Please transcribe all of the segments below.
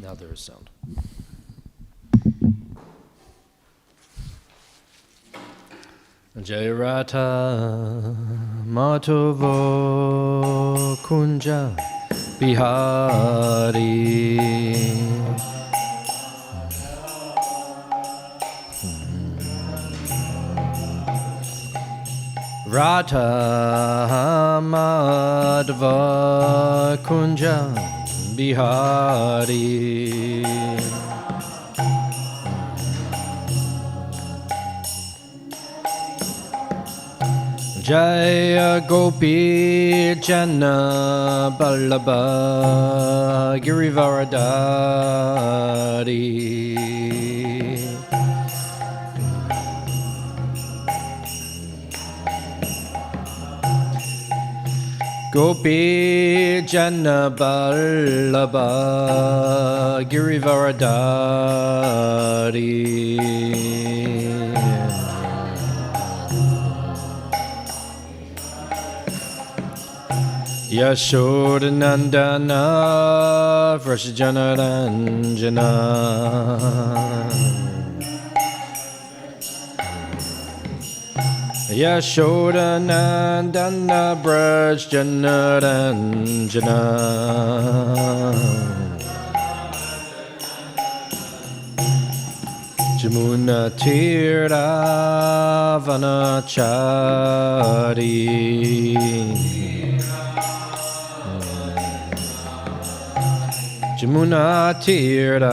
Now there is sound. Jairata Matovo Kunja Bihari Rata Madhva Kunja Bihari Jaya Gopi Jana Ballabha Girivaradari Gopi Jana Ballabha Girivaradari Yashodanandana Vrashjanaranjana Yashodanandana Vrashjanaranjana Jamuna Tira Vanachari Jamuna Tira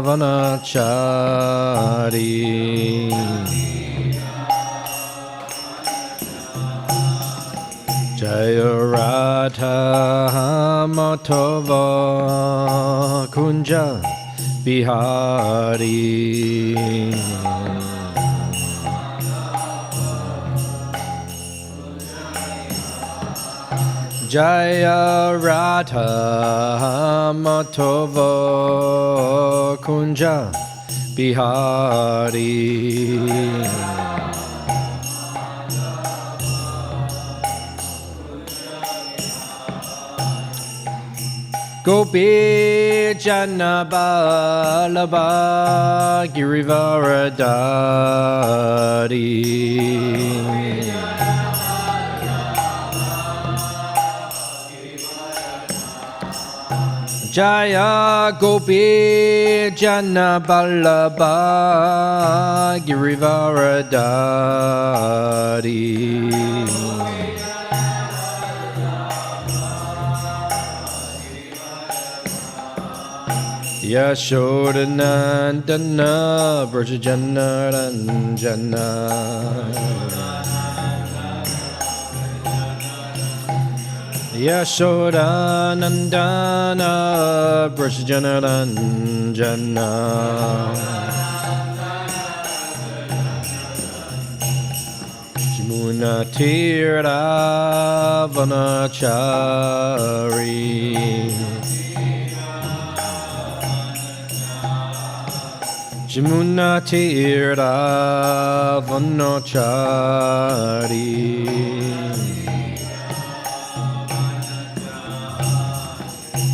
Vanachari Jaya Radha Matava Kunja Bihari Jaya Radha Matava Kunja Bihari Gopi Jana Ballabha Girivaradari Jaya Gopi Jana Ballabha Girivaradari Yashodanandana Vrashjanaranjana Yashodanandana Vrashjanaranjana Jamuna Tira Vanachari Jamuna Tira Vanachari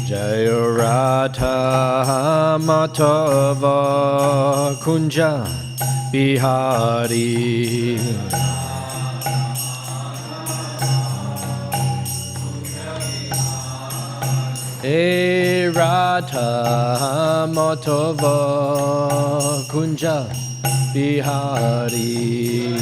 Jaya Radha Matava Kunja Bihari E Radha Matava Kunja Bihari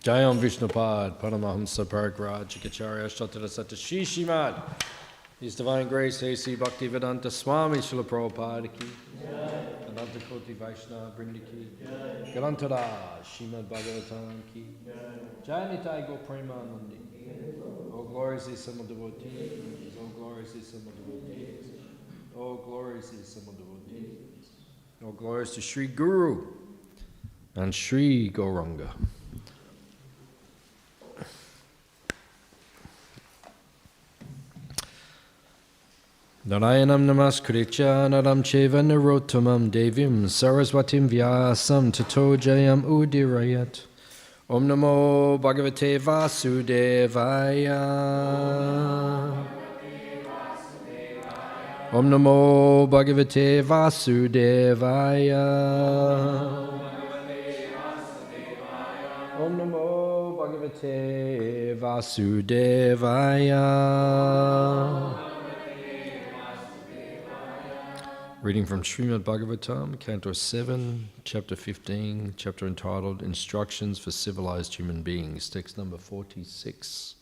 Jayam Vishnupad Paramahamsa Paragraj Acharya Shatara Sata Śrīmad His Divine Grace A.C. Bhaktivedanta Swami Srila Prabhupada Ki Adanta Koti Vaishnava Brinda Ki Garantara Śrīmad Bhāgavatam Ki Jai Nitai Go Premanandi Oh glories is some devotees Oh glories is some devotees Oh glories is some devotees Oh glories to Sri Guru and Sri Gauranga. Narayanam namaskritya naram cheva narottamam devim saraswatim vyasam tato jayam udirayat. Om namo bhagavate vasudevaya. Om namo bhagavate vasudevaya. Om namo bhagavate vasudevaya. Reading from Śrīmad Bhāgavatam, Canto 7, Chapter 15, chapter entitled Instructions for Civilized Human Beings, text number 46.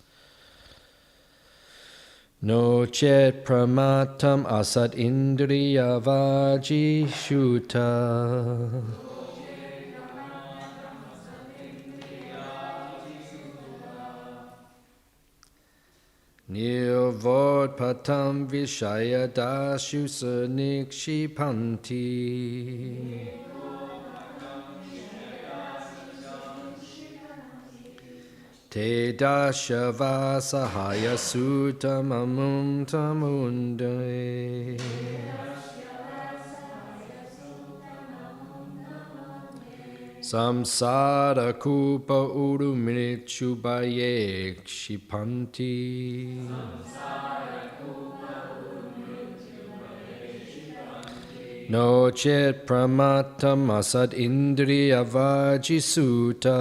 No chet pramatam asad indriya vaji shuta. Nirvod patam vishaya dashu sanikshipanti. Te dashava sahaya sutamamum tamunde. Samsara kupa urumrichubaye kshipanti. No chet pramatam asad indriya vajisuta.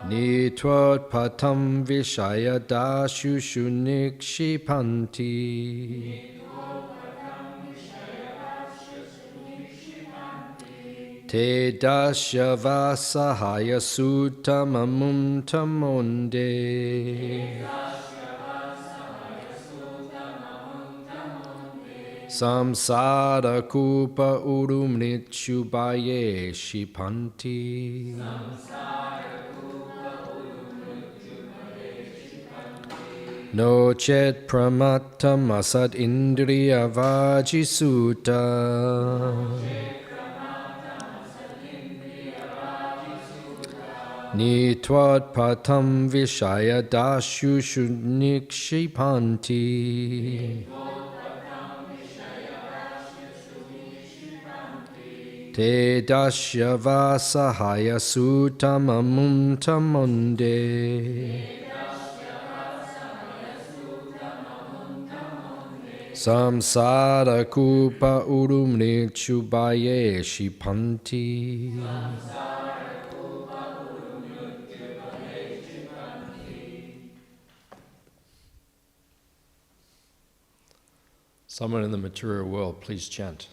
Nitvat patam vishaya dashushu nikshipanti. Te dashava sahaya sutamamum tamonde. Samsara kupa urumrichubaye shipanti. No chet pramatam asad indriya vajisuta. Nitvat patam vishaya dashushu nikshipanti. Te dashyava sahaya sutamamum tamonde. Samsara kupa urumrichubaye shipanti. Someone in the material world, please chant.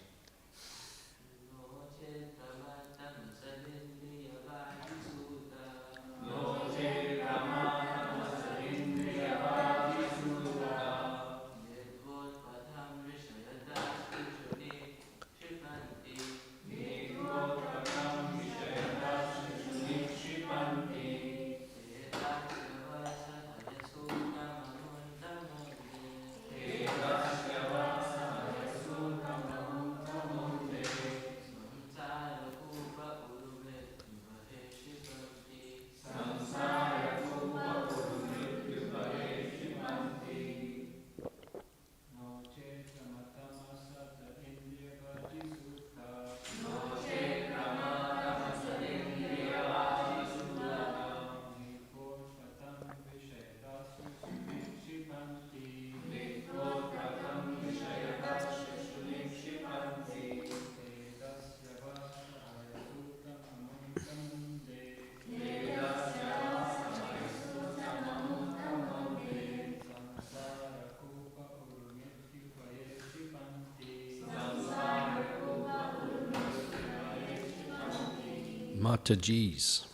Mataji's.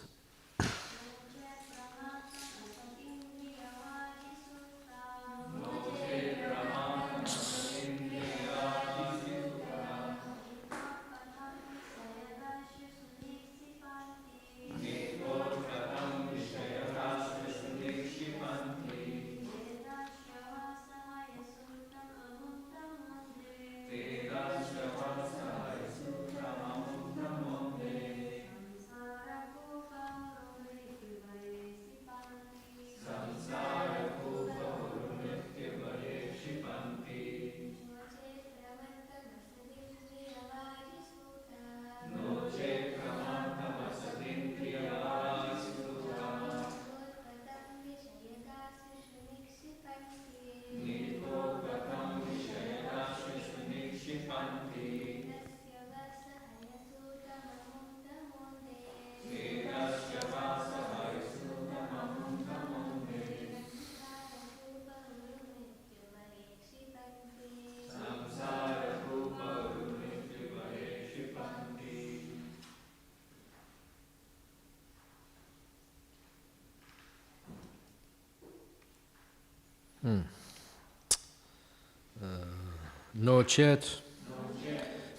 No chet,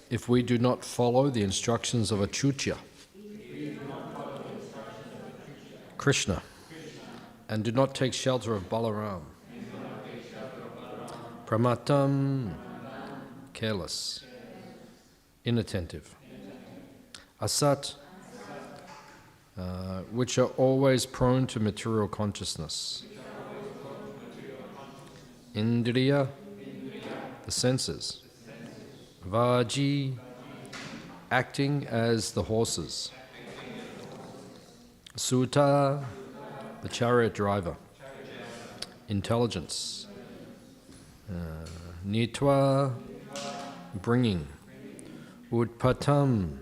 if we do not follow the instructions of Achyutya, Krishna, and do not take shelter of Balaram, Pramatam, careless, inattentive, Asat, which are always prone to material consciousness, Indriya, the senses, Vaji, acting as the horses, Sutta, the chariot driver, intelligence, Nitva, bringing, Utpatam,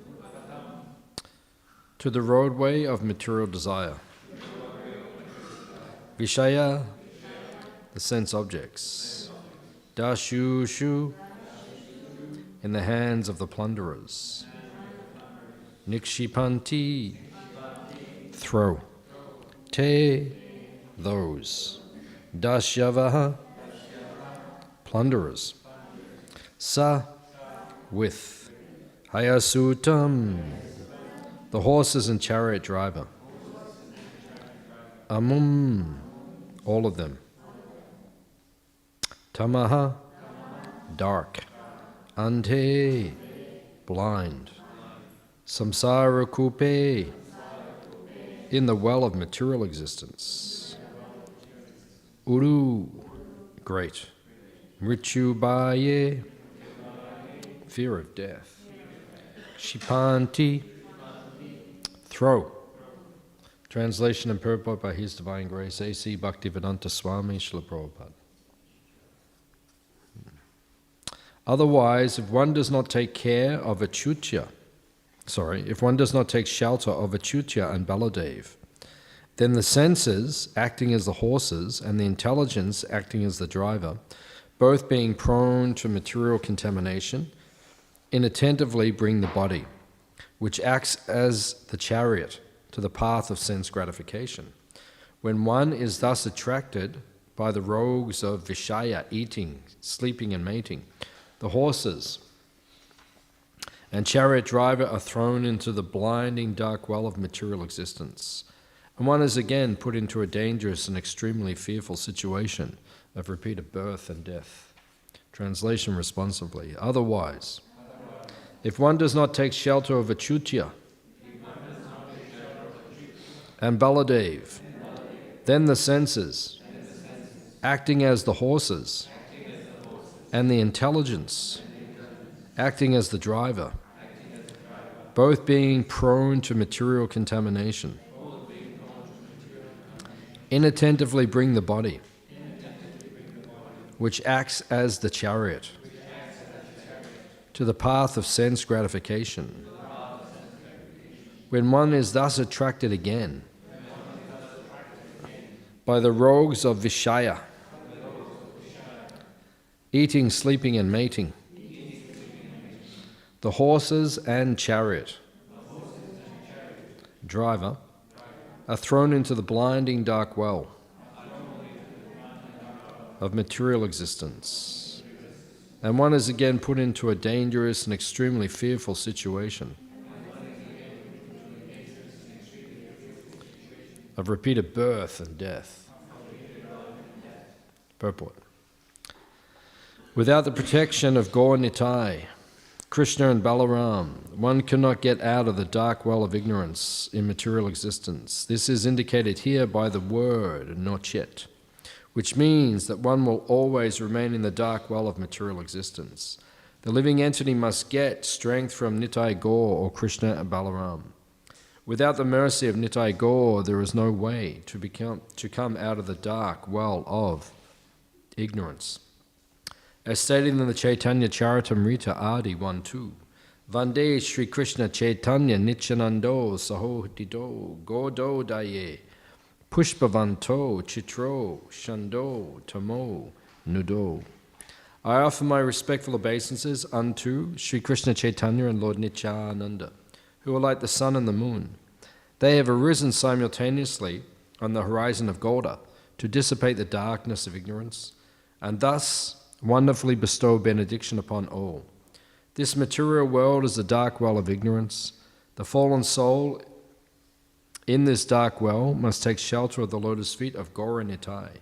to the roadway of material desire, Vishaya, the sense objects, Dashushu, in the hands of the plunderers, Nikshipanti, throw, Te, those, Dashyavaha, plunderers, Sa, with, Hayasutam, the horses and chariot driver, Amum, all of them, Tamaha, dark, Ante, blind, Samsara Kupe, in the well of material existence, Uru, great, Mrityubaye, fear of death, Shipanti, throw. Translation and purport by His Divine Grace, A.C. Bhaktivedanta Swami, Śrīmad Bhāgavatam. Otherwise, if one does not take care of Achyutya, if one does not take shelter of Achyutya and Baladev, then the senses, acting as the horses, and the intelligence, acting as the driver, both being prone to material contamination, inattentively bring the body, which acts as the chariot, to the path of sense gratification. When one is thus attracted by the rogues of Vishaya, eating, sleeping, and mating, the horses and chariot driver are thrown into the blinding dark well of material existence, and one is again put into a dangerous and extremely fearful situation of repeated birth and death. Translation responsively. Otherwise, if one does not take shelter of Achyutya and Baladev, then the senses, acting as the horses, and the intelligence, acting as the driver, both being prone to material contamination, inattentively bring the body, which acts as the chariot, to the path of sense gratification. When one is thus attracted again by the rogues of Vishaya, eating, sleeping, and mating, the horses and chariot driver are thrown into the blinding dark well of material existence, and one is again put into a dangerous and extremely fearful situation of repeated birth and death. Purport. Without the protection of Gaur Nitai, Krishna and Balaram, one cannot get out of the dark well of ignorance in material existence. This is indicated here by the word nochet, which means that one will always remain in the dark well of material existence. The living entity must get strength from Nitai Gaur or Krishna and Balaram. Without the mercy of Nitai Gaur, there is no way to come out of the dark well of ignorance. As stated in the Chaitanya Charitamrita Adi 1-2, Vande Shri Krishna Chaitanya Nityanando Sahohitido Godo Daye Pushpavanto Chitro Shando Tamo Nudo. I offer my respectful obeisances unto Shri Krishna Chaitanya and Lord Nityananda, who are like the sun and the moon. They have arisen simultaneously on the horizon of Gauda to dissipate the darkness of ignorance, and thus wonderfully bestow benediction upon all. This material world is a dark well of ignorance. The fallen soul in this dark well must take shelter of the lotus feet of Gaura Nitai.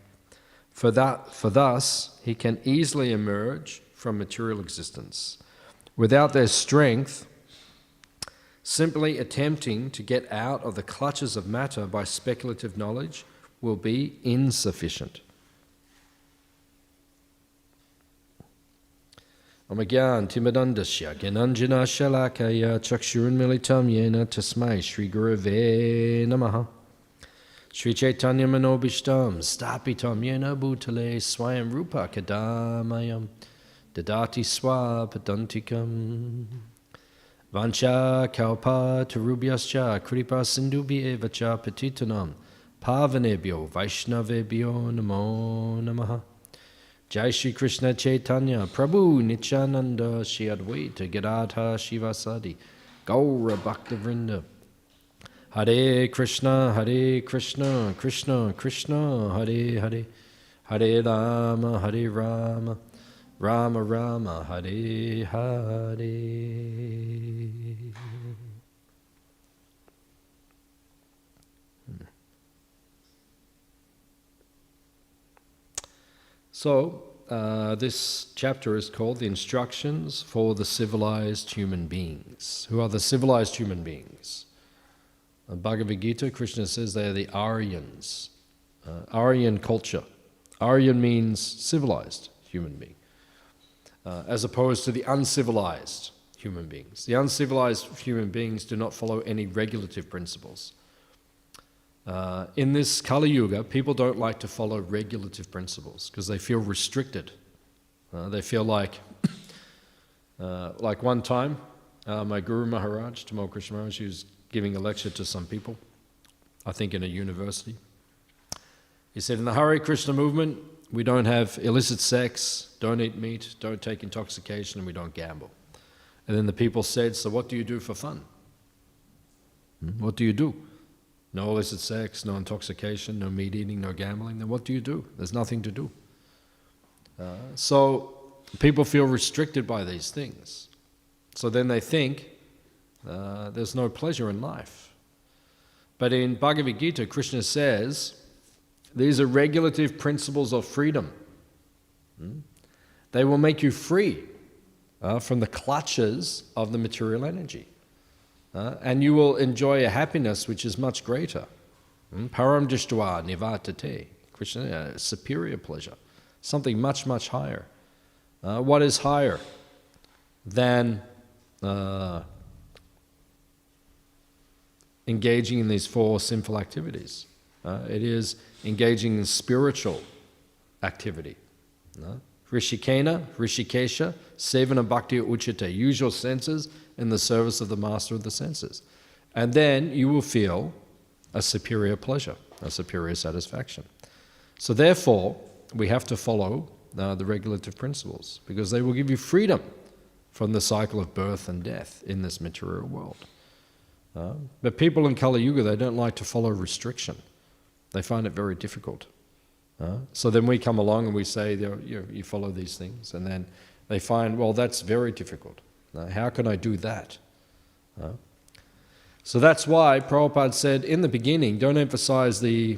For thus he can easily emerge from material existence. Without their strength, simply attempting to get out of the clutches of matter by speculative knowledge will be insufficient. Amagyan Timadandasya Gyananjana Shalakaya Chakshurunmilitam Yena Tasmai Shri Gurave Namaha Shri Chaitanya Manobishtam Stapitam Yena Bhutale Swayam Rupa Kadamayam Dadati Swapadantikam Vancha Kalpa Tarubhyascha Kripa Sindubhi Evacha Petitanam Pavanebhyo Vaishnavebhyo Namo Namaha Jai Shri Krishna Chaitanya Prabhu Nityananda Shri Advaita Gadadha Shivasadi Gaura Bhaktivinoda Hare Krishna Krishna Krishna Hare Hare Hare Rama Rama Rama Hare Hare. So, this chapter is called The Instructions for the Civilized Human Beings. Who are the civilized human beings? In Bhagavad Gita, Krishna says they are the Aryans, Aryan culture. Aryan means civilized human being, as opposed to the uncivilized human beings. The uncivilized human beings do not follow any regulative principles. In this Kali Yuga, people don't like to follow regulative principles because they feel restricted. They feel like one time, my Guru Maharaj, Tamal Krishna Maharaj, he was giving a lecture to some people, I think in a university. He said, in the Hare Krishna movement, we don't have illicit sex, don't eat meat, don't take intoxication, and we don't gamble. And then the people said, so what do you do for fun? What do you do? No illicit sex, no intoxication, no meat eating, no gambling. Then what do you do? There's nothing to do. So people feel restricted by these things. So then they think there's no pleasure in life. But in Bhagavad Gita, Krishna says these are regulative principles of freedom. They will make you free from the clutches of the material energy. And you will enjoy a happiness which is much greater. Param Dishtva Nivatate. Krishna, superior pleasure. Something much, much higher. What is higher than engaging in these four sinful activities? It is engaging in spiritual activity. Rishikena, Rishikesha, Sevana Bhakti Uchite. Use your senses in the service of the master of the senses. And then you will feel a superior pleasure, a superior satisfaction. So therefore, we have to follow the regulative principles because they will give you freedom from the cycle of birth and death in this material world. But people in Kali Yuga, they don't like to follow restriction. They find it very difficult. So then we come along and we say, you follow these things, and then they find, well, that's very difficult. How can I do that? So that's why Prabhupada said in the beginning, don't emphasize the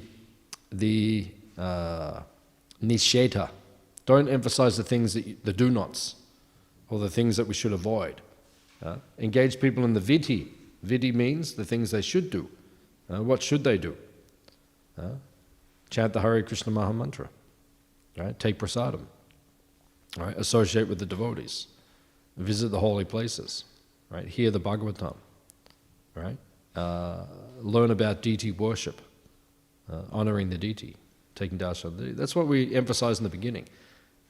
nisheta. Don't emphasize the things, the do-nots, or the things that we should avoid. Engage people in the vidhi. Vidhi means the things they should do. What should they do? Chant the Hare Krishna Maha Mantra. Right? Take prasadam. Right? Associate with the devotees. Visit the holy places. Right? Hear the Bhagavatam. Right? Learn about deity worship. Honoring the deity. Taking darshan of the deity. That's what we emphasize in the beginning.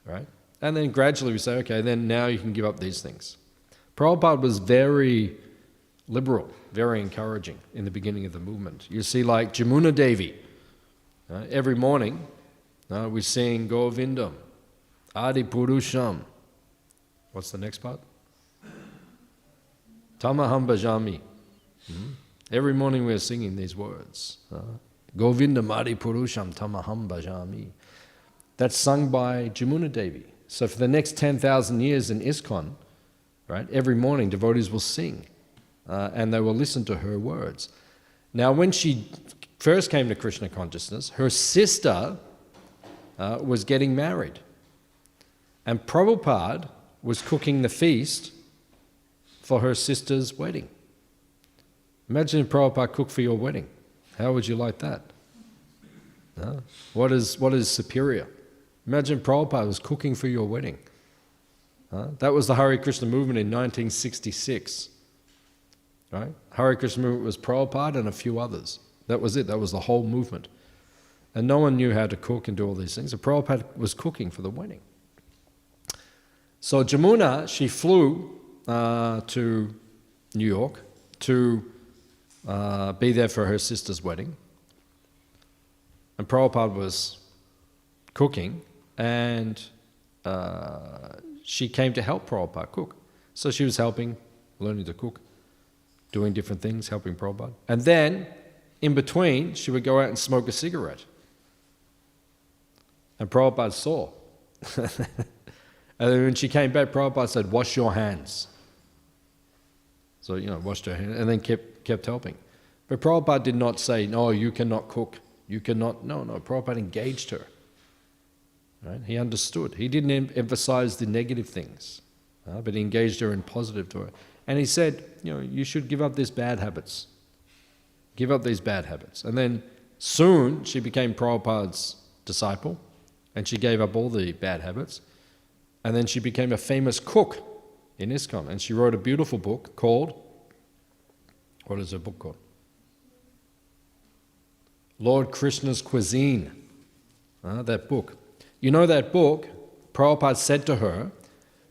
Right? And then gradually we say, okay, then now you can give up these things. Prabhupada was very liberal, very encouraging in the beginning of the movement. You see, like Jamuna Devi, every morning we sing Govindam, Adi Purusham. What's the next part? Tamaham Bhajami. Every morning we are singing these words. Govinda Madi Purusham Tamaham Bhajami. That's sung by Jamuna Devi. So for the next 10,000 years in ISKCON, right, every morning devotees will sing and they will listen to her words. Now when she first came to Krishna consciousness, her sister was getting married. And Prabhupada was cooking the feast for her sister's wedding. Imagine if Prabhupada cooked for your wedding. How would you like that? What is superior? Imagine Prabhupada was cooking for your wedding. That was the Hare Krishna movement in 1966. Right? Hare Krishna movement was Prabhupada and a few others. That was it. That was the whole movement. And no one knew how to cook and do all these things. So Prabhupada was cooking for the wedding. So Jamuna, she flew to New York to be there for her sister's wedding. And Prabhupada was cooking, and she came to help Prabhupada cook. So she was helping, learning to cook, doing different things, helping Prabhupada. And then, in between, she would go out and smoke a cigarette. And Prabhupada saw. And then when she came back, Prabhupada said, "Wash your hands." So, washed her hands, and then kept helping. But Prabhupada did not say, "No, you cannot cook. You cannot." No, Prabhupada engaged her. Right? He understood. He didn't emphasize the negative things, but he engaged her in positive to her. And he said, you should give up these bad habits. Give up these bad habits. And then soon she became Prabhupada's disciple, and she gave up all the bad habits. And then she became a famous cook in ISKCON. And she wrote a beautiful book called, what is her book called? Lord Krishna's Cuisine. That book. You know that book, Prabhupada said to her,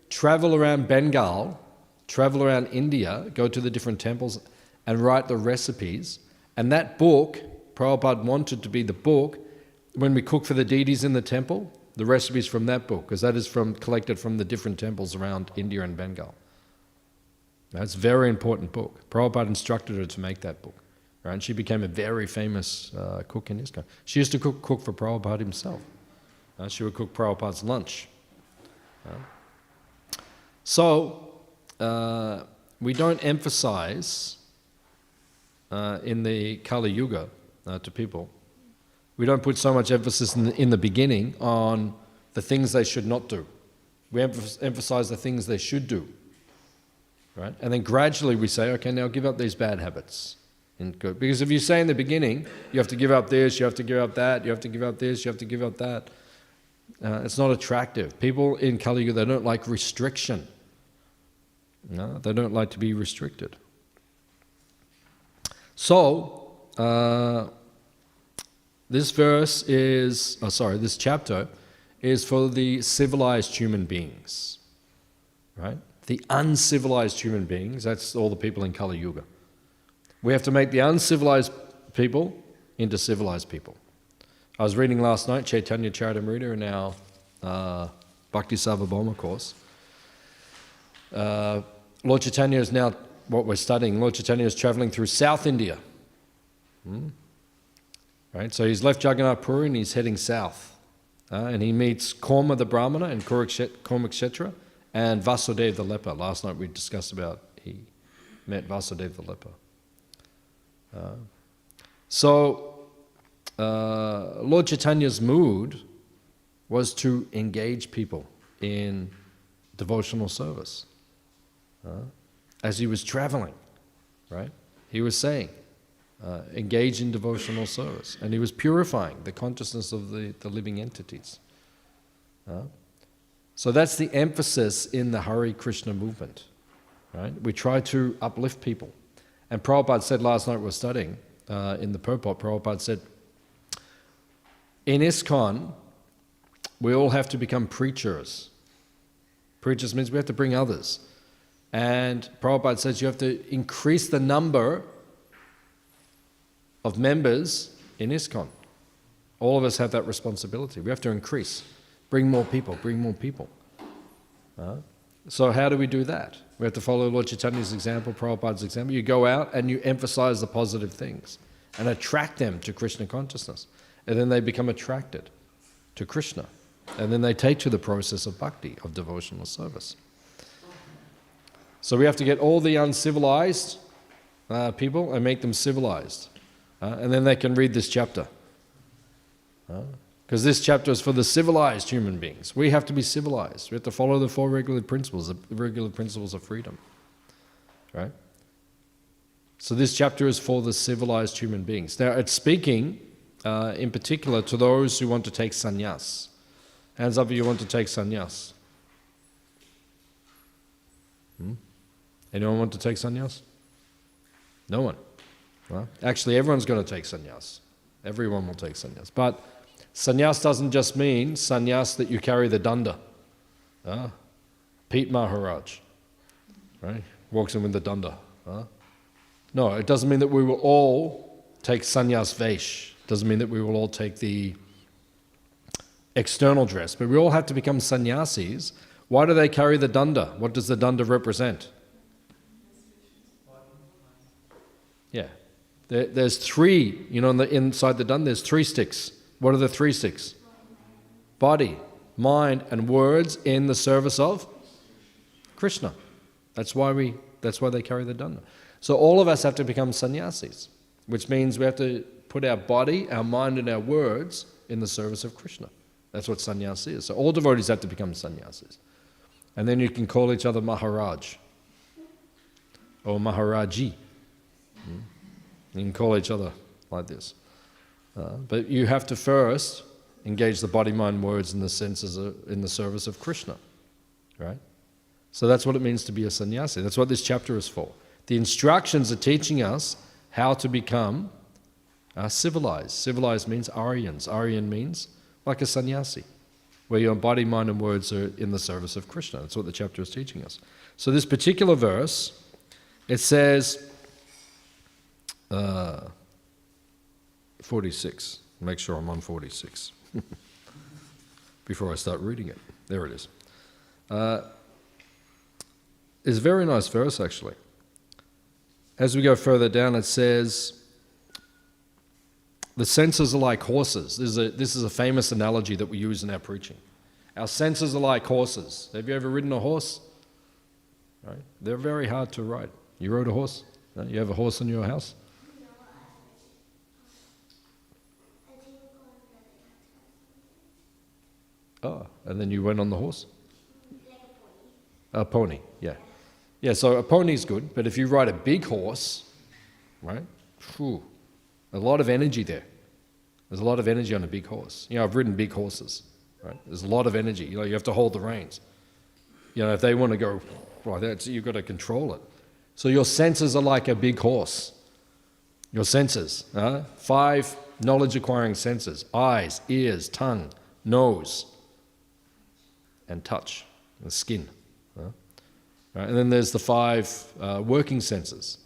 travel around Bengal, travel around India, go to the different temples and write the recipes. And that book, Prabhupada wanted to be the book, when we cook for the deities in the temple, the recipes from that book, because that is collected from the different temples around India and Bengal. That's a very important book. Prabhupada instructed her to make that book. Right? And she became a very famous cook in ISKCON. She used to cook for Prabhupada himself. She would cook Prabhupada's lunch. So, we don't emphasize in the Kali Yuga to people, we don't put so much emphasis in the beginning on the things they should not do. We emphasize the things they should do. Right? And then gradually we say, okay, now give up these bad habits. Because if you say in the beginning, you have to give up this, you have to give up that, you have to give up this, you have to give up that, it's not attractive. People in Kali Yuga, they don't like restriction. They don't like to be restricted. So, this chapter is for the civilized human beings, right? The uncivilized human beings, that's all the people in Kali Yuga. We have to make the uncivilized people into civilized people. I was reading last night Chaitanya Charitamrita in our Bhakti Sarvabhauma course. Lord Chaitanya is now, what we're studying, Lord Chaitanya is traveling through South India. Right? So he's left Jagannath Puri and he's heading south. And he meets Korma the Brahmana and Kurukshetra and Vasudeva the leper. Last night we discussed about he met Vasudeva the leper. Lord Chaitanya's mood was to engage people in devotional service. As he was traveling, right? He was saying, engage in devotional service. And he was purifying the consciousness of the living entities. So that's the emphasis in the Hare Krishna movement. Right? We try to uplift people. And Prabhupada said last night we were studying, in the purport, Prabhupada said, in ISKCON, we all have to become preachers. Preachers means we have to bring others. And Prabhupada says you have to increase the number of members in ISKCON. All of us have that responsibility. We have to increase. Bring more people, bring more people. So how do we do that? We have to follow Lord Chaitanya's example, Prabhupada's example. You go out and you emphasize the positive things. and attract them to Krishna consciousness. And then they become attracted to Krishna. And then they take to the process of bhakti, of devotional service. So we have to get all the uncivilized people and make them civilized. And then they can read this chapter. Because this chapter is for the civilized human beings. We have to be civilized. We have to follow the 4 regulative principles, the regulative principles of freedom. Right? So this chapter is for the civilized human beings. Now it's speaking in particular to those who want to take sannyas. Hands up if you want to take sannyas. Anyone want to take sannyas? No one. Well, actually, everyone's going to take sannyas. Everyone will take sannyas. But sannyas doesn't just mean sannyas that you carry the danda. Pete Maharaj, right, walks in with the danda. No, it doesn't mean that we will all take sannyas vesh. It doesn't mean that we will all take the external dress. But we all have to become sannyasis. Why do they carry the danda? What does the danda represent? Yeah. There's 3, inside the danda there's 3 sticks. What are the 3 sticks? Body, mind, and words in the service of Krishna. That's why they carry the danda. So all of us have to become sannyasis, which means we have to put our body, our mind, and our words in the service of Krishna. That's what sannyas is. So all devotees have to become sannyasis. And then you can call each other Maharaj or Maharaji. You can call each other like this. But you have to first engage the body, mind, words, and the senses in the service of Krishna. Right? So that's what it means to be a sannyasi. That's what this chapter is for. The instructions are teaching us how to become civilized. Civilized means Aryans. Aryan means like a sannyasi, where your body, mind, and words are in the service of Krishna. That's what the chapter is teaching us. So this particular verse, it says, 46. Make sure I'm on 46 before I start reading it. There it is. It's a very nice verse, actually. As we go further down, it says, the senses are like horses. This is a famous analogy that we use in our preaching. Our senses are like horses. Have you ever ridden a horse? Right? They're very hard to ride. You rode a horse? No? You have a horse in your house? Oh, and then you went on the horse? A pony, yeah. Yeah, so a pony's good, but if you ride a big horse, right, a lot of energy there. There's a lot of energy on a big horse. I've ridden big horses, right? There's a lot of energy. You have to hold the reins. If they want to go like that, you've got to control it. So your senses are like a big horse. Your senses, 5 knowledge-acquiring senses: eyes, ears, tongue, nose, and touch, the skin. Right? And then there's the 5 working senses,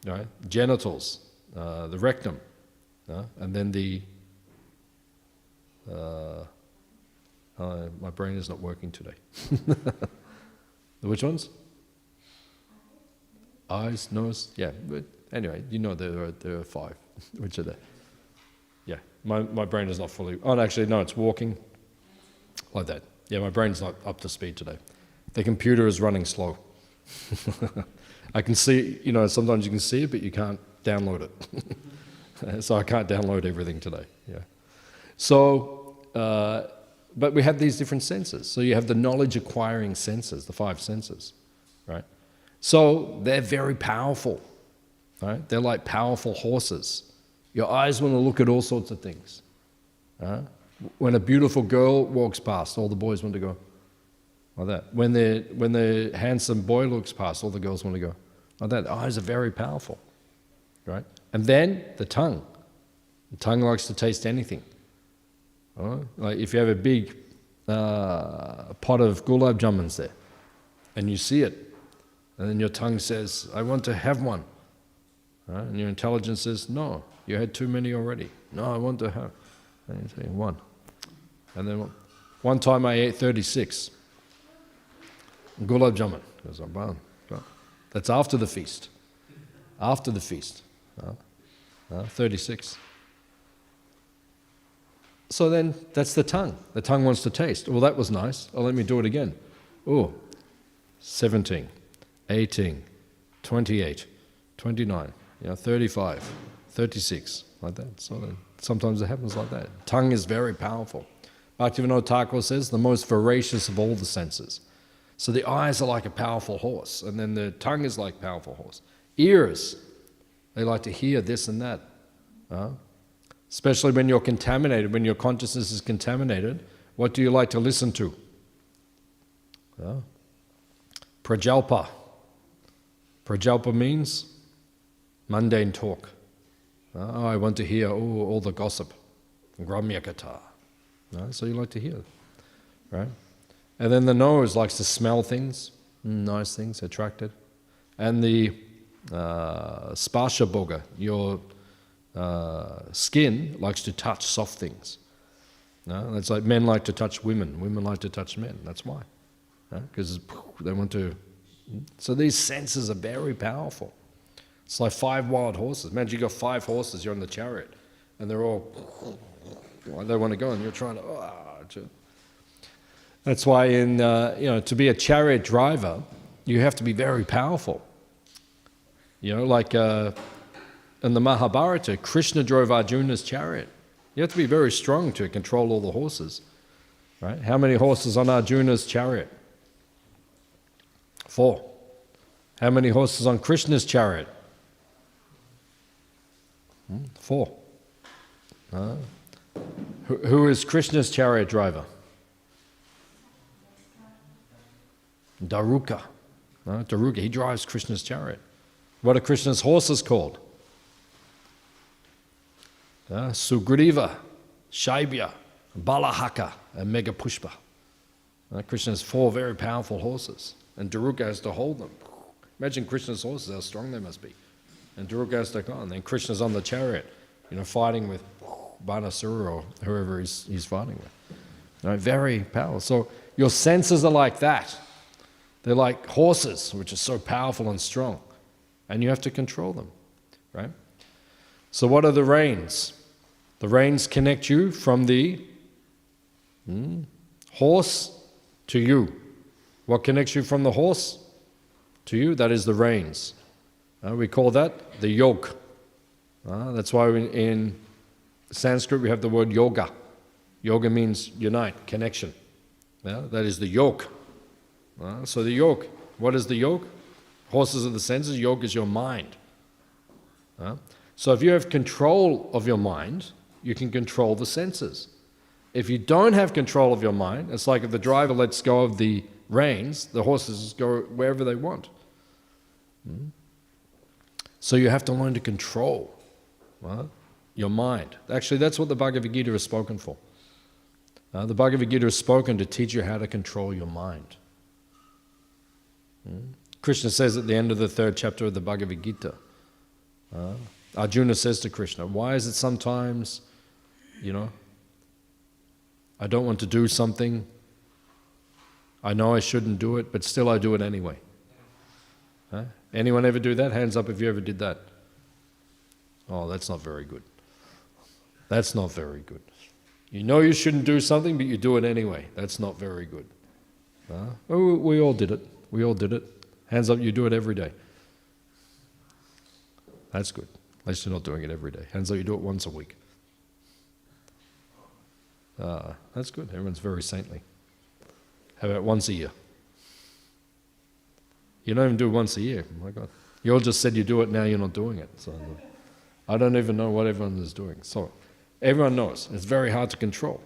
right? Genitals, the rectum, and then my brain is not working today. Which ones? Eyes, nose, yeah. But anyway, there are 5, which are there. Yeah, my brain is not fully. Oh, actually, no, it's walking like that. Yeah, my brain's not up to speed today. The computer is running slow. I can see, sometimes you can see it, but you can't download it. So I can't download everything today. Yeah. So, but we have these different senses. So you have the knowledge-acquiring senses, the 5 senses, right? So they're very powerful, right? They're like powerful horses. Your eyes want to look at all sorts of things. When a beautiful girl walks past, all the boys want to go like that. When the handsome boy looks past, all the girls want to go like that. The eyes are very powerful, right? And then the tongue. The tongue likes to taste anything. Like if you have a big pot of gulab jamuns there, and you see it, and then your tongue says, "I want to have one," right? And your intelligence says, "No, you had too many already. No, I want to have." And you say, "One." And then one time I ate 36 gulab jamun. That's after the feast. After the feast. 36. So then, that's the tongue. The tongue wants to taste. Well, that was nice. Oh, let me do it again. Oh, 17, 18, 28, 29, 35, 36, like that. So then, sometimes it happens like that. Tongue is very powerful. Bhaktivedanta Thakur says, the most voracious of all the senses. So the eyes are like a powerful horse, and then the tongue is like a powerful horse. Ears, they like to hear this and that. Especially when you're contaminated, when your consciousness is contaminated, what do you like to listen to? Prajalpa. Prajalpa means mundane talk. I want to hear all the gossip, Gramya Katha. So you like to hear, right? And then the nose likes to smell things, nice things, attracted. And the sparsha bhoga, your skin likes to touch soft things. It's like men like to touch women, women like to touch men. That's why, because they want to. So these senses are very powerful. It's like 5 wild horses. Imagine you got 5 horses. You're in the chariot, and they're all. They want to go, and you're trying to. That's why to be a chariot driver, you have to be very powerful. Like in the Mahabharata, Krishna drove Arjuna's chariot. You have to be very strong to control all the horses, right? How many horses on Arjuna's chariot? 4. How many horses on Krishna's chariot? 4. Who is Krishna's chariot driver? Daruka. Daruka, he drives Krishna's chariot. What are Krishna's horses called? Sugriva, Shaibya, Balahaka, and Megapushpa. Krishna has 4 very powerful horses, and Daruka has to hold them. Imagine Krishna's horses, how strong they must be. And Daruka has to go on. Then Krishna's on the chariot, fighting with Banasura or whoever he's fighting with. Very powerful. So your senses are like that. They're like horses, which are so powerful and strong. And you have to control them, right? So what are the reins? The reins connect you from the horse to you. What connects you from the horse to you? That is the reins. We call that the yoke. That's why in Sanskrit we have the word yoga. Yoga means unite, connection. That is the yoke. So the yoke, what is the yoke? Horses are the senses, yoke is your mind. So if you have control of your mind, you can control the senses. If you don't have control of your mind, it's like if the driver lets go of the reins, the horses go wherever they want. So you have to learn to control your mind. Actually, that's what the Bhagavad Gita is spoken for. The Bhagavad Gita is spoken to teach you how to control your mind. Krishna says at the end of the 3rd chapter of the Bhagavad Gita, Arjuna says to Krishna, why is it sometimes, I don't want to do something, I know I shouldn't do it, but still I do it anyway. Anyone ever do that? Hands up if you ever did that. Oh, that's not very good. That's not very good. You know you shouldn't do something, but you do it anyway. That's not very good. We all did it. We all did it. Hands up, you do it every day. That's good. At least you're not doing it every day. Hands up, you do it once a week. That's good. Everyone's very saintly. How about once a year? You don't even do it once a year. Oh my God. You all just said you do it, now you're not doing it. So I don't even know what everyone is doing. So everyone knows. It's very hard to control.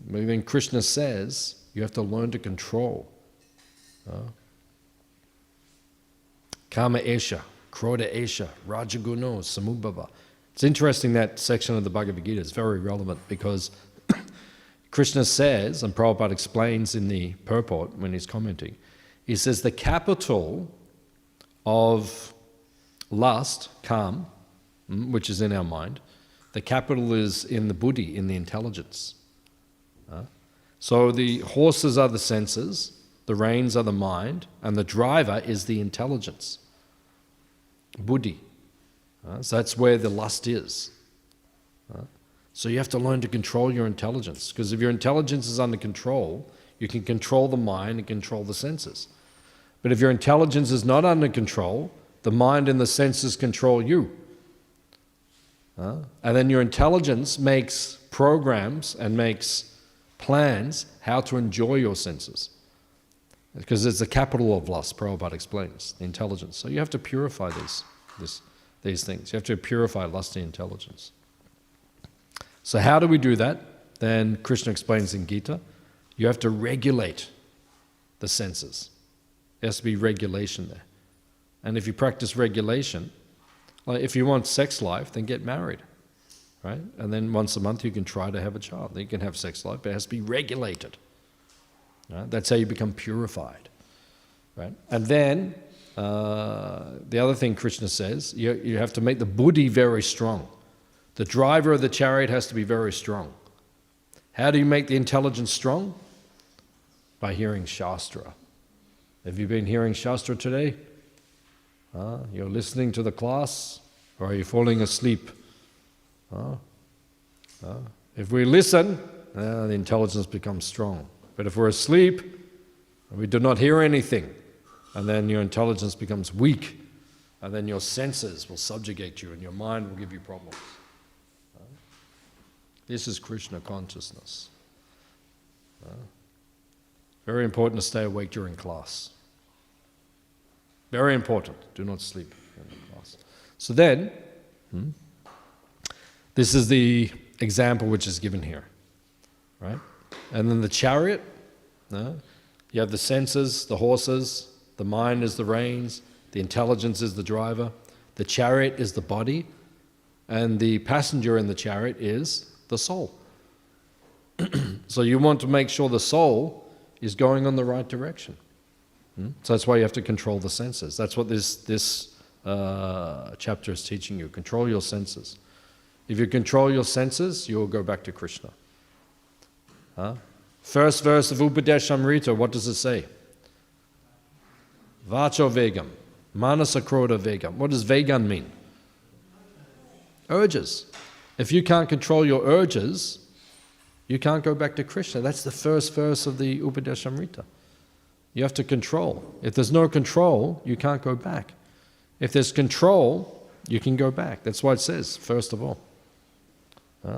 When Krishna says you have to learn to control. Kama esha, Krodha esha, Rajaguno, Samubhava. It's interesting that section of the Bhagavad Gita is very relevant because Krishna says, and Prabhupada explains in the purport when he's commenting, he says the capital of lust, kam, which is in our mind, the capital is in the buddhi, in the intelligence. So the horses are the senses, the reins are the mind, and the driver is the intelligence, buddhi. So that's where the lust is. So you have to learn to control your intelligence, because if your intelligence is under control, you can control the mind and control the senses. But if your intelligence is not under control, the mind and the senses control you. And then your intelligence makes programs and makes plans how to enjoy your senses. Because it's the capital of lust, Prabhupada explains, the intelligence. So you have to purify these things. You have to purify lusty intelligence. So how do we do that? Then Krishna explains in Gita, you have to regulate the senses. There has to be regulation there. And if you practice regulation, like if you want sex life, then get married, right? And then once a month you can try to have a child. You can have sex life, but it has to be regulated. Right? That's how you become purified, right? And then the other thing Krishna says, you have to make the buddhi very strong. The driver of the chariot has to be very strong. How do you make the intelligence strong? By hearing Shastra. Have you been hearing Shastra today? You're listening to the class, or are you falling asleep? If we listen, the intelligence becomes strong. But if we're asleep, and we do not hear anything, and then your intelligence becomes weak, and then your senses will subjugate you, and your mind will give you problems. This is Krishna consciousness. Very important to stay awake during class. Very important. Do not sleep in the class. So then, this is the example which is given here, right? And then the chariot, you have the senses, the horses, the mind is the reins, the intelligence is the driver, the chariot is the body, and the passenger in the chariot is the soul. So you want to make sure the soul is going on the right direction. So that's why you have to control the senses. That's what this chapter is teaching you. Control your senses. If you control your senses, you will go back to Krishna. First verse of Upadeshamrita, what does it say? Vacho vegam, manasa krodha vegam. What does vegan mean? Urges. If you can't control your urges, you can't go back to Krishna. That's the first verse of the Upadeshamrita. You have to control. If there's no control, you can't go back. If there's control, you can go back. That's why it says, first of all.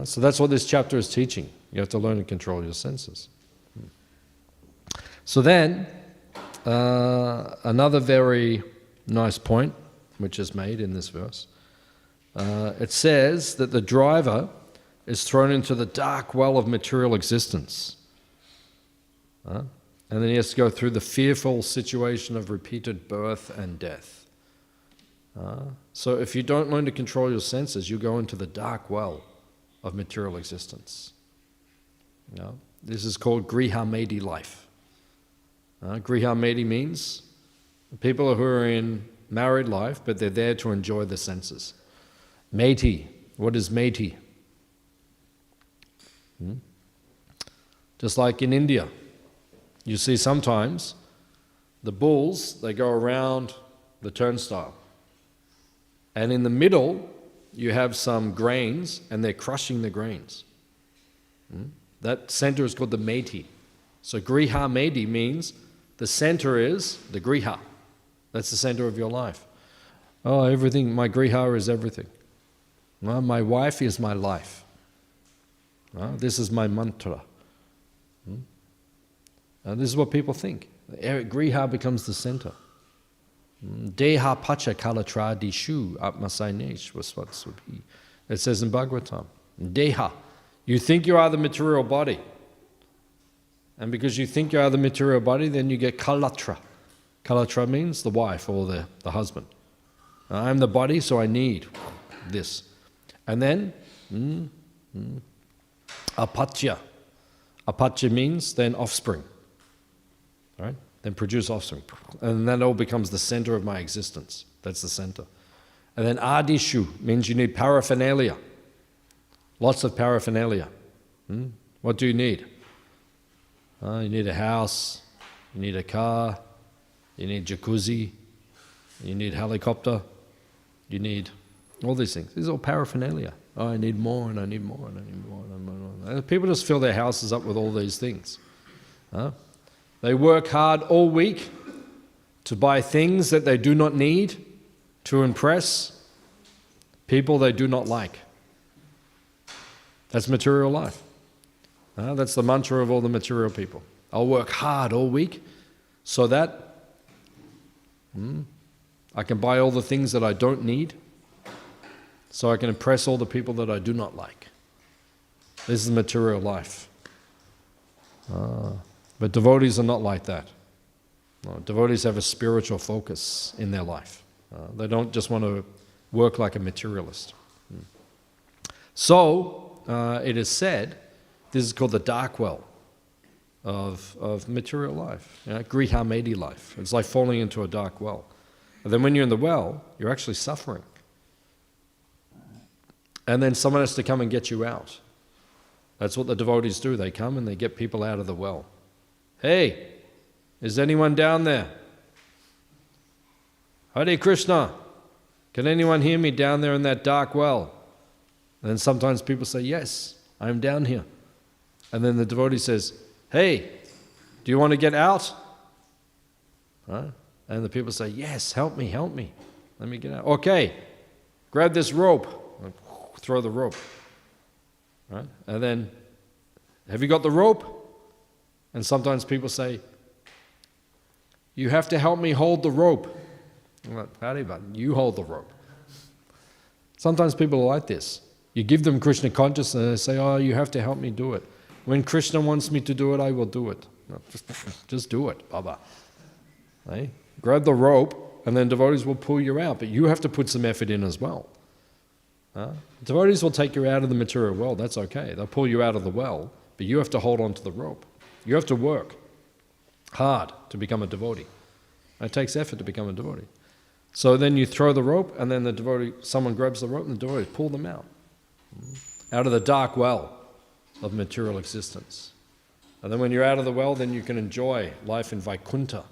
So that's what this chapter is teaching. You have to learn to control your senses. So then, another very nice point, which is made in this verse. It says that the driver is thrown into the dark well of material existence. And then he has to go through the fearful situation of repeated birth and death. So if you don't learn to control your senses, you go into the dark well of material existence. This is called Griha Medi life. Griha Medi means people who are in married life, but they're there to enjoy the senses. Meti, what is meti? Just like in India, you see sometimes the bulls, they go around the turnstile. And in the middle, you have some grains, and they're crushing the grains. That center is called the meti. So Griha Medi means the center is the Griha. That's the center of your life. Oh, everything, my Griha is everything. Well, my wife is my life. This is my mantra. This is what people think. Griha becomes the center. Deha pacha kalatra dishu atmasainesh vasvatsubhi. It says in Bhagavatam. Deha. You think you are the material body. And because you think you are the material body, then you get kalatra. Kalatra means the wife or the husband. I'm the body, so I need this. And then, apatya. Apatya means then offspring. Right? Then produce offspring. And that all becomes the center of my existence. That's the center. And then adishu means you need paraphernalia. Lots of paraphernalia. What do you need? You need a house, you need a car, you need jacuzzi, you need helicopter, you need all these things. These are all paraphernalia. Oh, I need more, and I need more, and I need more, and I need more. And people just fill their houses up with all these things. They work hard all week to buy things that they do not need to impress people they do not like. That's material life. That's the mantra of all the material people. I'll work hard all week so that I can buy all the things that I don't need, so I can impress all the people that I do not like. This is material life. But devotees are not like that. No, devotees have a spiritual focus in their life. They don't just want to work like a materialist. So, it is said, this is called the dark well of material life, Griha Medi life. It's like falling into a dark well. And then when you're in the well, you're actually suffering. And then someone has to come and get you out. That's what the devotees do. They come and they get people out of the well. Hey, is anyone down there? Hare Krishna. Can anyone hear me down there in that dark well? And then sometimes people say, yes, I'm down here. And then the devotee says, hey, do you want to get out? And the people say, yes, help me, let me get out. Okay, grab this rope. Throw the rope. Right? And then, have you got the rope? And sometimes people say, you have to help me hold the rope. I'm like, how do you hold the rope? Sometimes people are like this. You give them Krishna consciousness and they say, oh, you have to help me do it. When Krishna wants me to do it, I will do it. No, just do it, Baba. Right? Grab the rope and then devotees will pull you out, but you have to put some effort in as well. Devotees will take you out of the material world, that's okay. They'll pull you out of the well, but you have to hold on to the rope. You have to work hard to become a devotee. It takes effort to become a devotee. So then you throw the rope, and then the devotee, someone grabs the rope, and the devotees pull them out of the dark well of material existence. And then when you're out of the well, then you can enjoy life in Vaikuntha.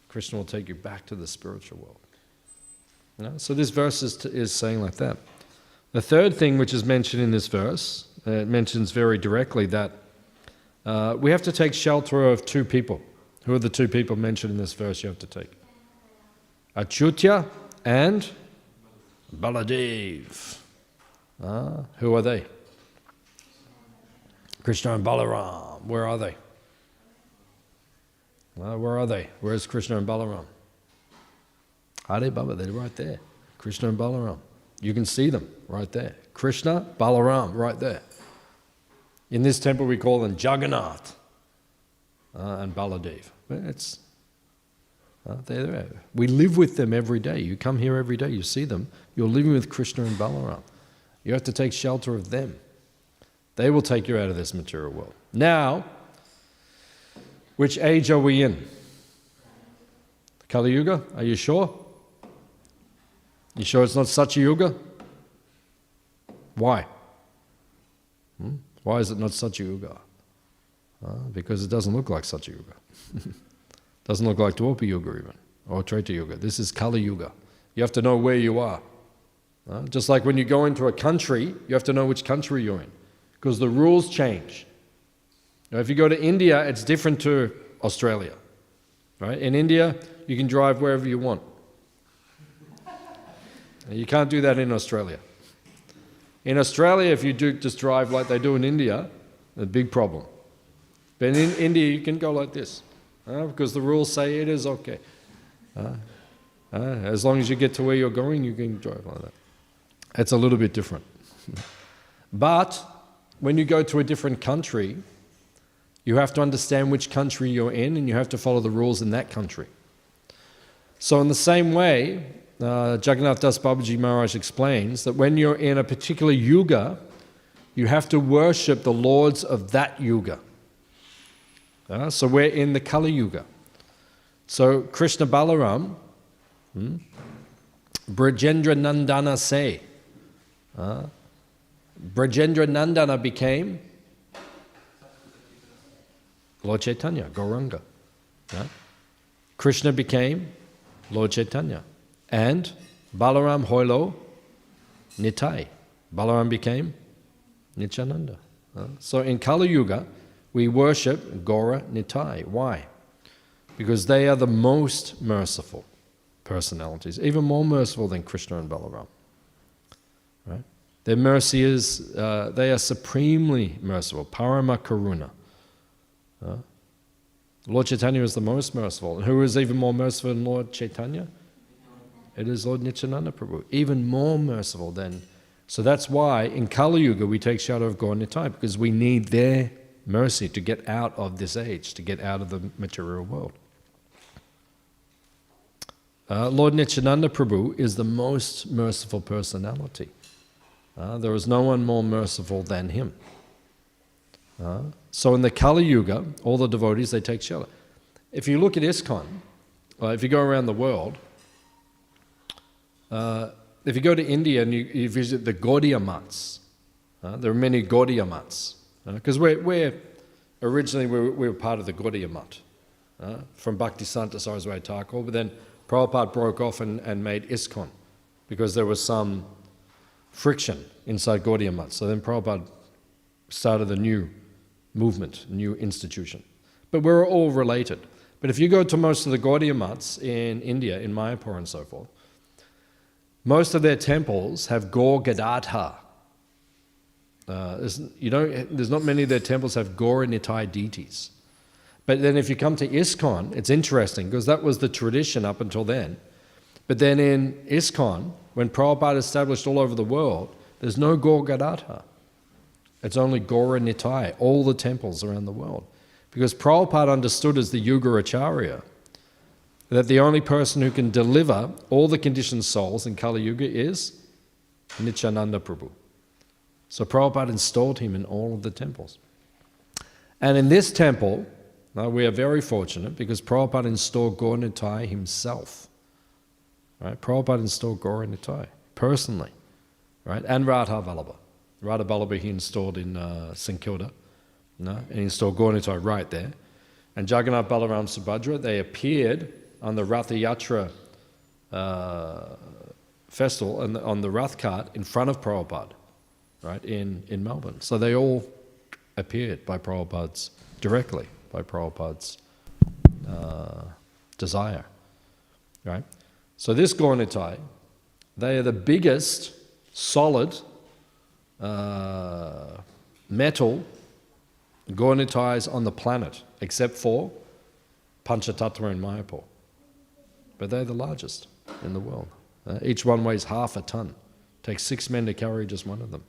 Krishna will take you back to the spiritual world. So this verse is saying like that. The third thing which is mentioned in this verse, it mentions very directly that we have to take shelter of two people. Who are the two people mentioned in this verse you have to take? Achyutya and Baladev. Who are they? Krishna and Balaram. Where are they? Where are they? Where's Krishna and Balaram? Hare Baba, they're right there. Krishna and Balaram. You can see them right there. Krishna, Balaram, right there. In this temple we call them Jagannath and Baladev. They're there. We live with them every day. You come here every day, you see them. You're living with Krishna and Balaram. You have to take shelter of them. They will take you out of this material world. Now, which age are we in? Kali Yuga? Are you sure? You sure it's not Satya Yuga? Why? Why is it not Satya Yuga? Because it doesn't look like Satya Yuga. Doesn't look like Dwapara Yuga even, or Treta Yuga. This is Kali Yuga. You have to know where you are. Just like when you go into a country, you have to know which country you're in, because the rules change. Now, if you go to India, it's different to Australia. Right? In India, you can drive wherever you want. You can't do that in Australia. In Australia, if you do just drive like they do in India, a big problem. But in India, you can go like this, because the rules say it is okay. As long as you get to where you're going, you can drive like that. It's a little bit different. But when you go to a different country, you have to understand which country you're in, and you have to follow the rules in that country. So in the same way, Jagannath Das Babaji Maharaj explains that when you're in a particular yuga, you have to worship the lords of that yuga. So we're in the Kali Yuga. So Krishna Balaram, Brajendra Nandana say, Brajendra Nandana became Lord Chaitanya, Gauranga. Krishna became Lord Chaitanya. And Balaram Hoilo Nitai. Balaram became Nityananda. So in Kali Yuga, we worship Gaura Nitai. Why? Because they are the most merciful personalities, even more merciful than Krishna and Balaram. Right? Their mercy is, they are supremely merciful, Parama Karuna. Lord Chaitanya is the most merciful. And who is even more merciful than Lord Chaitanya? It is Lord Nityananda Prabhu, even more merciful than. So that's why in Kali Yuga we take shelter of Gaura Nitai, because we need their mercy to get out of this age, to get out of the material world. Lord Nityananda Prabhu is the most merciful personality. There is no one more merciful than him. So in the Kali Yuga, all the devotees, they take shelter. If you look at ISKCON, if you go around the world, if you go to India and you visit the Gaudiya Mats, there are many Gaudiya Mats, because we're originally we were part of the Gaudiya Mat, from Bhaktivedanta Saraswati Thakur, but then Prabhupada broke off and made ISKCON because there was some friction inside Gaudiya Mat. So then Prabhupada started a new movement, new institution. But we're all related. But if you go to most of the Gaudiya Mats in India, in Mayapur and so forth, most of their temples have Gaur Gadadhar. There's not many of their temples have Gaura Nitai deities. But then if you come to ISKCON, it's interesting because that was the tradition up until then. But then in ISKCON, when Prabhupada established all over the world, there's no Gaur Gadadhar. It's only Gaura Nitai, all the temples around the world. Because Prabhupada understood as the Yuga-Acharya that the only person who can deliver all the conditioned souls in Kali Yuga is Nityananda Prabhu. So Prabhupada installed him in all of the temples. And in this temple, we are very fortunate because Prabhupada installed Gaura Nitai himself. Right? Prabhupada installed Gaura Nitai personally. Right? And Radha Vallabha. Radha Vallabha he installed in St Kilda. And he installed Gaura Nitai right there. And Jagannath, Balaram, Subhadra, they appeared on the Ratha Yatra festival and on the Rath cart in front of Prabhupada, right, in Melbourne. So they all appeared by Prabhupada's, directly by Prabhupada's desire, right? So this Gaura Nitai, they are the biggest solid metal Gaura Nitais on the planet, except for Panchatattva in Mayapur. But they're the largest in the world. Each one weighs half a ton. Takes 6 men to carry just one of them.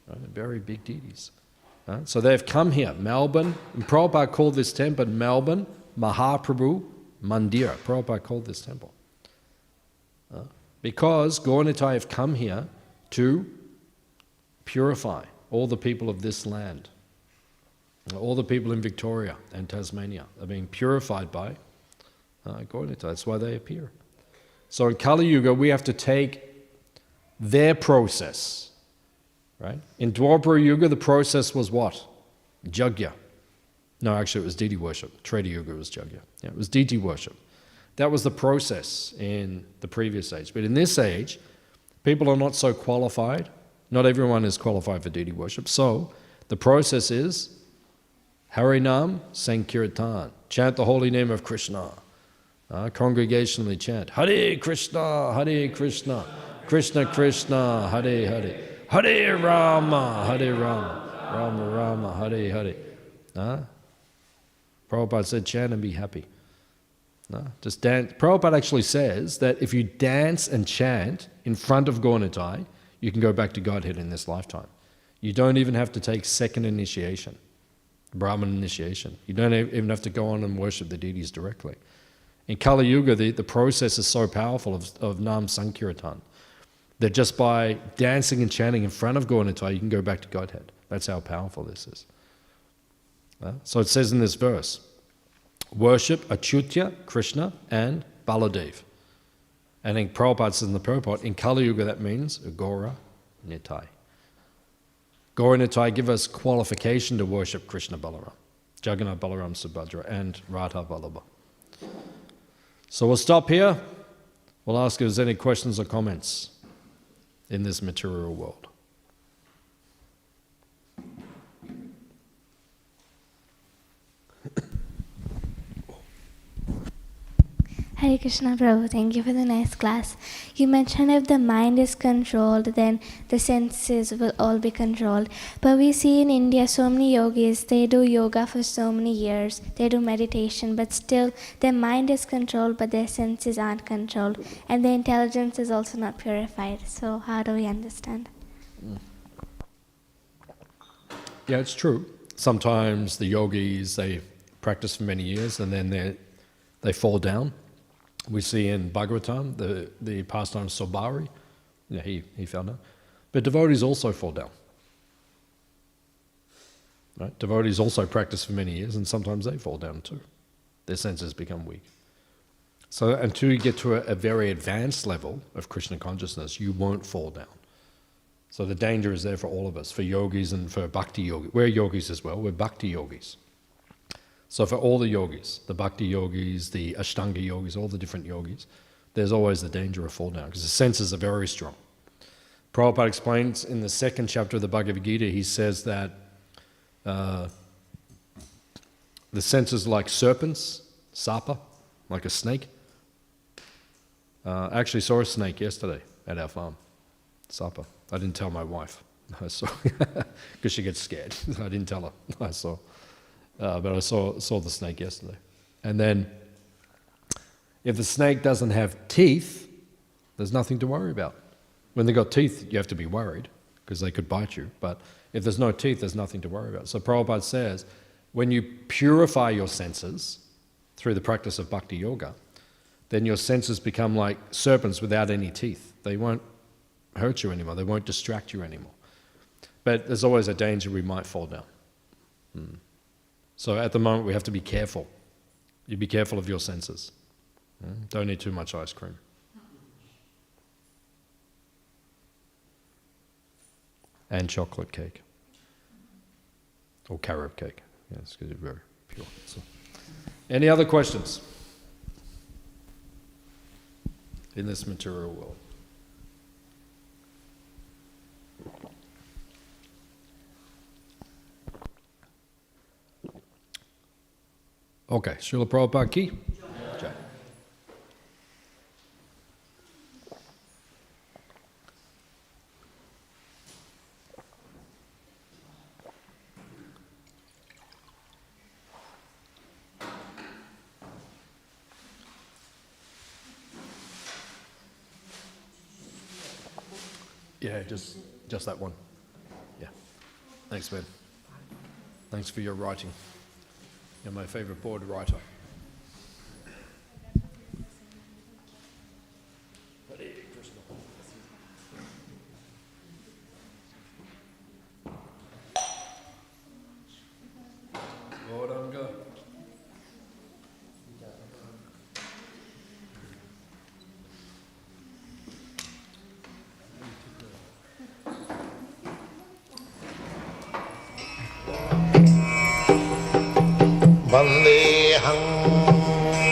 Right? Very big deities. So they've come here, Melbourne, and Prabhupada called this temple Melbourne Mahaprabhu Mandira. Prabhupada called this temple. Because Gaura Nitai have come here to purify all the people of this land. All the people in Victoria and Tasmania are being purified by Gaura Nitai. That's why they appear. So in Kali Yuga, we have to take their process. Right? In Dwapara Yuga, the process was what? Jagya. No, actually it was deity worship. Treta Yuga was Jagya. Yeah, it was deity worship. That was the process in the previous age. But in this age, people are not so qualified. Not everyone is qualified for deity worship. So the process is Harinam Sankirtan. Chant the holy name of Krishna. Congregationally chant Hare Krishna, Hare Krishna, Krishna Krishna, Hare Hare, Hare Rama, Hare Rama, Rama Rama, Hare Hare. Prabhupada said chant and be happy. Just dance. Prabhupada actually says that if you dance and chant in front of Gaura Nitai, you can go back to Godhead in this lifetime. You don't even have to take second initiation, Brahman initiation. You don't even have to go on and worship the deities directly. In Kali Yuga, the process is so powerful of Nam Sankirtan that just by dancing and chanting in front of Gaura Nitai, you can go back to Godhead. That's how powerful this is. So it says in this verse, worship Achyutya, Krishna, and Baladev. And in Prabhupada says in the purport, in Kali Yuga that means Gaura Nitai. Gaura Nitai give us qualification to worship Krishna Balaram, Jagannath Balaram Subhadra, and Radha Vallabha. So we'll stop here. We'll ask if there's any questions or comments. in this material world. Hare Krishna Prabhu, thank you for the nice class. You mentioned if the mind is controlled, then the senses will all be controlled. But we see in India so many yogis, they do yoga for so many years, they do meditation, but still their mind is controlled, but their senses aren't controlled. And their intelligence is also not purified. So how do we understand? Yeah, it's true. Sometimes the yogis, they practice for many years and then they fall down. We see in Bhagavatam, the pastime Sobari, yeah, he fell down. But devotees also fall down. Right? Devotees also practice for many years and sometimes they fall down too. Their senses become weak. So until you get to a very advanced level of Krishna consciousness, you won't fall down. So the danger is there for all of us, for yogis and for bhakti yogis. We're yogis as well, we're bhakti yogis. So for all the yogis, the bhakti yogis, the ashtanga yogis, all the different yogis, there's always the danger of fall down because the senses are very strong. Prabhupada explains in the second chapter of the Bhagavad Gita, he says that the senses are like serpents, sapa, like a snake. I actually saw a snake yesterday at our farm, sapa. I didn't tell my wife. I saw because she gets scared. I didn't tell her. I saw. But I saw the snake yesterday. And then, if the snake doesn't have teeth, there's nothing to worry about. When they got teeth, you have to be worried, because they could bite you. But if there's no teeth, there's nothing to worry about. So Prabhupada says, when you purify your senses through the practice of bhakti yoga, then your senses become like serpents without any teeth. They won't hurt you anymore. They won't distract you anymore. But there's always a danger we might fall down. So at the moment we have to be careful. You be careful of your senses. Don't eat too much ice cream. And chocolate cake. Or carrot cake. Yes, because it's very pure. So. Any other questions in this material world? Okay, Srila Prabhupada ki? Jai. Yeah, just that one. Yeah. Thanks, man. Thanks for your writing. You're my favorite board writer. Hare Krishna. Gauranga. Vandeham